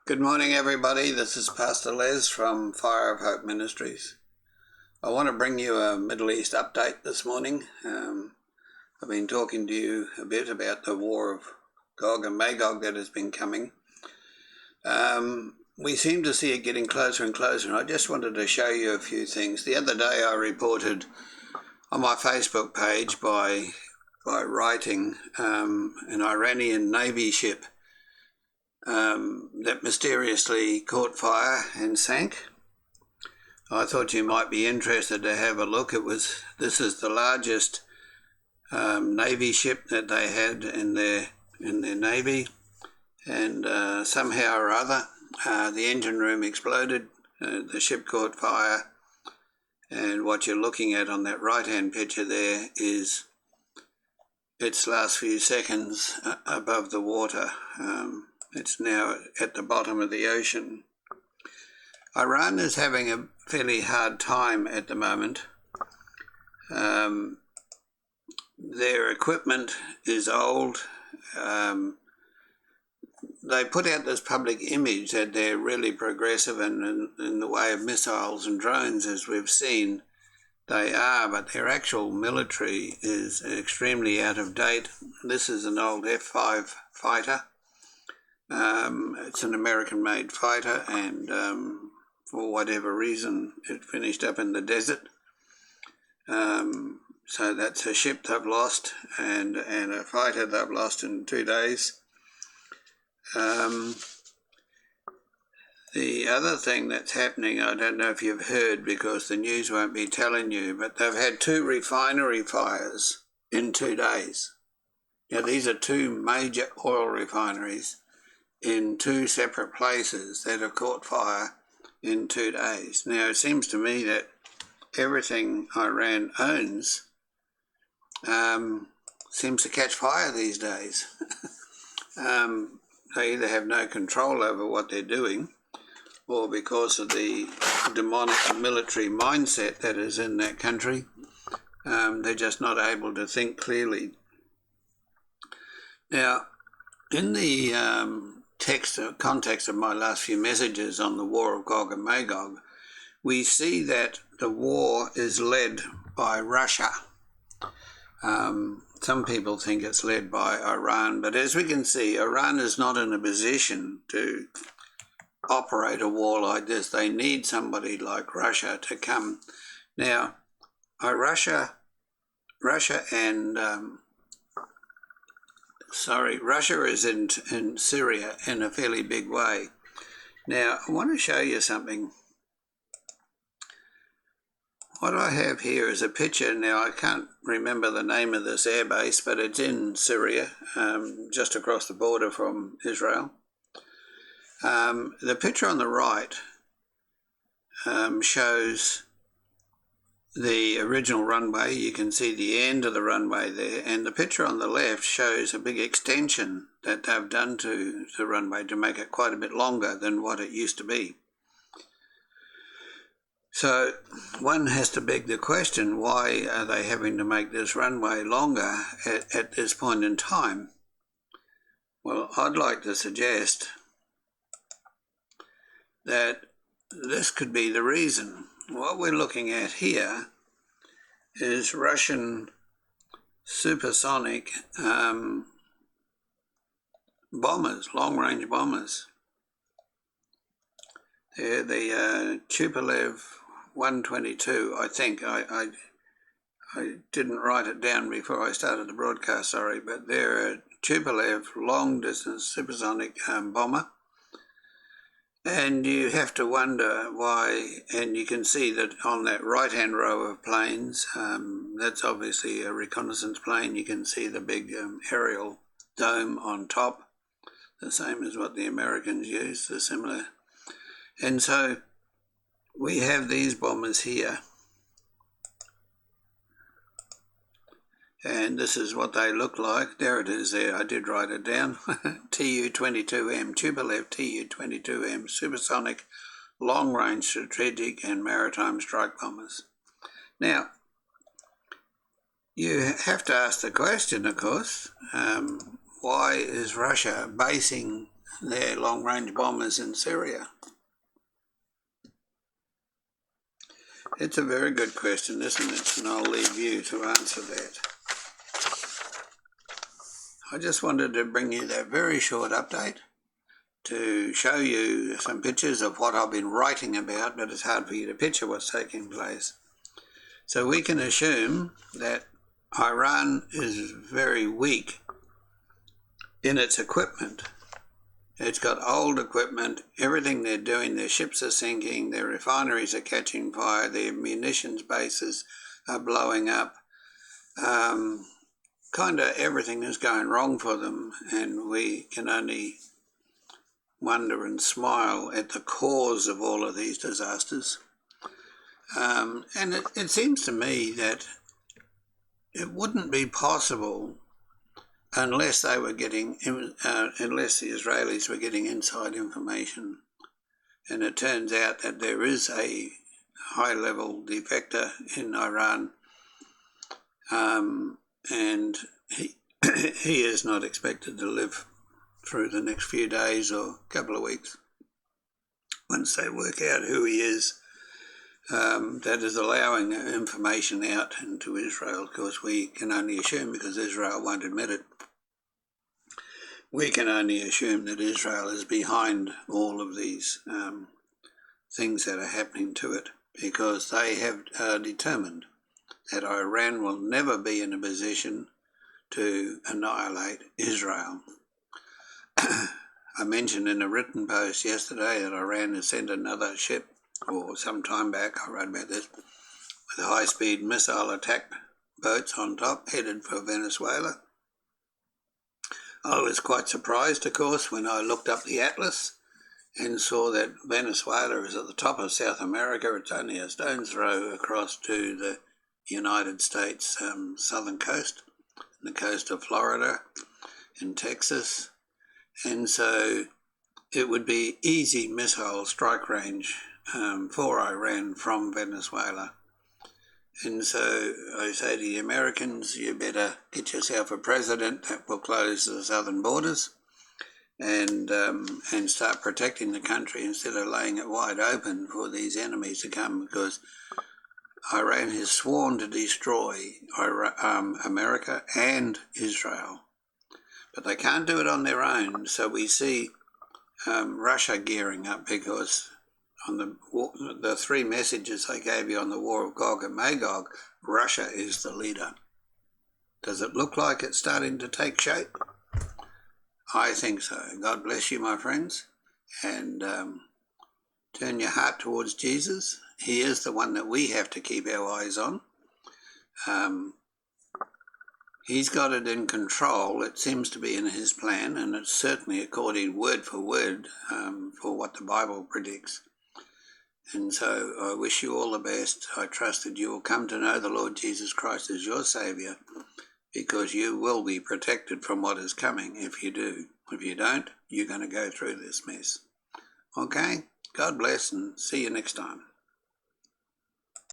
Good morning, everybody. This is Pastor Les from Fire of Hope Ministries. I want to bring you a Middle East update this morning. I've been talking to you a bit about the war of Gog and Magog that has been coming. We seem to see it getting closer and closer, and I just wanted to show you a few things. The other day I reported on my Facebook page by writing an Iranian Navy ship that mysteriously caught fire and sank. I thought you might be interested to have a look. This is the largest Navy ship that they had in their Navy, and somehow or other the engine room exploded, the ship caught fire, and what you're looking at on that right-hand picture there is its last few seconds above the water. It's now at the bottom of the ocean. Iran is having a fairly hard time at the moment. Their equipment is old. They put out this public image that they're really progressive in the way of missiles and drones, as we've seen. They are, but their actual military is extremely out of date. This is an old F-5 fighter. It's an American-made fighter, and for whatever reason, it finished up in the desert. So that's a ship they've lost, and a fighter they've lost in 2 days. The other thing that's happening, I don't know if you've heard because the news won't be telling you, but they've had 2 refinery fires in 2 days. Now, these are 2 major oil refineries in 2 separate places that have caught fire in 2 days. Now, it seems to me that everything Iran owns seems to catch fire these days. They either have no control over what they're doing, or because of the demonic military mindset that is in that country, they're just not able to think clearly. Now, in the context of my last few messages on the war of Gog and Magog, we see that the war is led by Russia. Some people think it's led by Iran, but as we can see, Iran is not in a position to operate a war like this. They need somebody like Russia to come. Now, Russia is in Syria in a fairly big way. Now, I want to show you something. What I have here is a picture. Now, I can't remember the name of this airbase, but it's in Syria, just across the border from Israel. The picture on the right shows the original runway. You can see the end of the runway there, and the picture on the left shows a big extension that they've done to the runway to make it quite a bit longer than what it used to be. So one has to beg the question, why are they having to make this runway longer at this point in time? Well, I'd like to suggest that this could be the reason. What we're looking at here is Russian supersonic bombers, long-range bombers. They're the Tupolev 122, I think. I didn't write it down before I started the broadcast, sorry, but they're a Tupolev long-distance supersonic bomber. And you have to wonder why, and you can see that on that right-hand row of planes, that's obviously a reconnaissance plane. You can see the big aerial dome on top, the same as what the Americans use, they're similar. And so we have these bombers here. And this is what they look like. There it is there. I did write it down. Tu-22M, Tupolev Tu-22M, supersonic, long-range strategic and maritime strike bombers. Now, you have to ask the question, of course, why is Russia basing their long-range bombers in Syria? It's a very good question, isn't it? And I'll leave you to answer that. I just wanted to bring you that very short update to show you some pictures of what I've been writing about, but it's hard for you to picture what's taking place. So we can assume that Iran is very weak in its equipment. It's got old equipment, everything they're doing, their ships are sinking, their refineries are catching fire, their munitions bases are blowing up. Kind of everything is going wrong for them, and we can only wonder and smile at the cause of all of these disasters. And it seems to me that it wouldn't be possible unless they were getting, unless the Israelis were getting inside information. And it turns out that there is a high-level defector in Iran, and he is not expected to live through the next few days or couple of weeks. Once they work out who he is, that is allowing information out into Israel. Of course, we can only assume, because Israel won't admit it, we can only assume that Israel is behind all of these things that are happening to it, because they have determined that Iran will never be in a position to annihilate Israel. I mentioned in a written post yesterday that Iran has sent another ship, or some time back I wrote about this, with high-speed missile attack boats on top, headed for Venezuela. I was quite surprised, of course, when I looked up the atlas and saw that Venezuela is at the top of South America. It's only a stone's throw across to the United States southern coast, the coast of Florida and Texas. And so it would be easy missile strike range for Iran from Venezuela. And so I say to the Americans, you better get yourself a president that will close the southern borders and start protecting the country instead of laying it wide open for these enemies to come, because Iran has sworn to destroy America and Israel. But they can't do it on their own, so we see Russia gearing up, because on the three messages I gave you on the war of Gog and Magog, Russia is the leader. Does it look like it's starting to take shape? I think so. God bless you, my friends, and turn your heart towards Jesus. He is the one that we have to keep our eyes on. He's got it in control. It seems to be in his plan, and it's certainly according word for word for what the Bible predicts. And so I wish you all the best. I trust that you will come to know the Lord Jesus Christ as your Saviour, because you will be protected from what is coming if you do. If you don't, you're going to go through this mess. Okay? God bless, and see you next time.